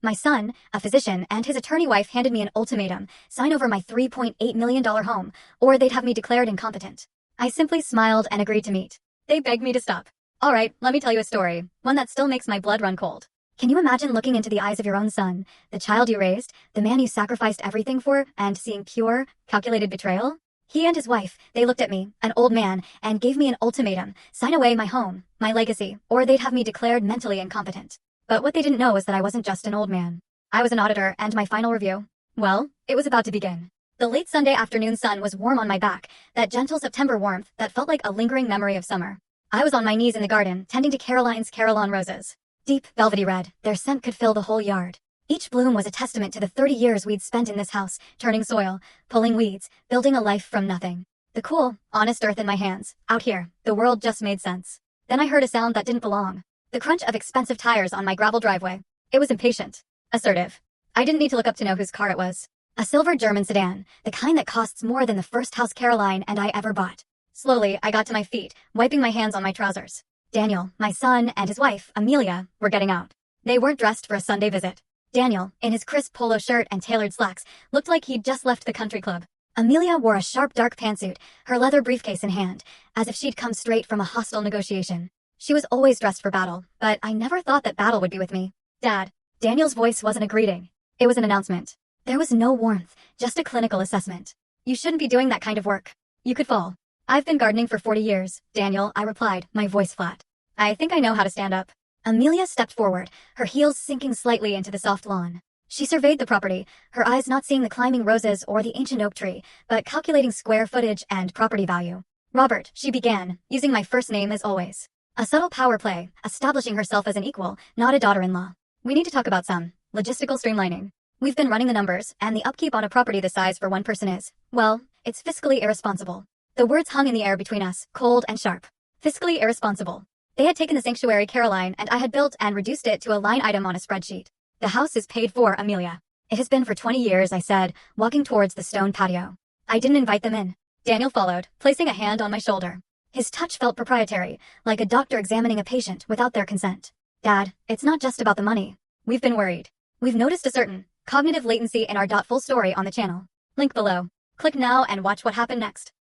My son, a physician, and his attorney wife handed me an ultimatum: sign over my $3.8 million home, or they'd have me declared incompetent. I simply smiled and agreed to meet. They begged me to stop. All right, let me tell you a story, one that still makes my blood run cold. Can you imagine looking into the eyes of your own son, the child you raised, the man you sacrificed everything for, and seeing pure, calculated betrayal? He and his wife, they looked at me, an old man, and gave me an ultimatum: sign away my home, my legacy, or they'd have me declared mentally incompetent. But what they didn't know was that I wasn't just an old man. I was an auditor, and my final review, well, it was about to begin. The late Sunday afternoon sun was warm on my back, that gentle September warmth that felt like a lingering memory of summer. I was on my knees in the garden, tending to Caroline's Carillon roses. Deep, velvety red, their scent could fill the whole yard. Each bloom was a testament to the 30 years we'd spent in this house, turning soil, pulling weeds, building a life from nothing. The cool, honest earth in my hands. Out here, the world just made sense. Then I heard a sound that didn't belong. The crunch of expensive tires on my gravel driveway. It was impatient. Assertive. I didn't need to look up to know whose car it was. A silver German sedan, the kind that costs more than the first house Caroline and I ever bought. Slowly, I got to my feet, wiping my hands on my trousers. Daniel, my son, and his wife, Amelia, were getting out. They weren't dressed for a Sunday visit. Daniel, in his crisp polo shirt and tailored slacks, looked like he'd just left the country club. Amelia wore a sharp dark pantsuit, her leather briefcase in hand, as if she'd come straight from a hostile negotiation. She was always dressed for battle, but I never thought that battle would be with me. Dad. Daniel's voice wasn't a greeting. It was an announcement. There was no warmth, just a clinical assessment. You shouldn't be doing that kind of work. You could fall. I've been gardening for 40 years, Daniel, I replied, my voice flat. I think I know how to stand up. Amelia stepped forward, her heels sinking slightly into the soft lawn. She surveyed the property, her eyes not seeing the climbing roses or the ancient oak tree, but calculating square footage and property value. Robert, she began, using my first name as always. A subtle power play, establishing herself as an equal, not a daughter-in-law. We need to talk about some logistical streamlining. We've been running the numbers, and the upkeep on a property this size for one person is, well, it's fiscally irresponsible. The words hung in the air between us, cold and sharp. Fiscally irresponsible. They had taken the sanctuary Caroline and I had built and reduced it to a line item on a spreadsheet. The house is paid for, Amelia. It has been for 20 years, I said, walking towards the stone patio. I didn't invite them in. Daniel followed, placing a hand on my shoulder. His touch felt proprietary, like a doctor examining a patient without their consent. Dad, it's not just about the money. We've been worried. We've noticed a certain cognitive latency in our full story on the channel. Link below. Click now and watch what happened next.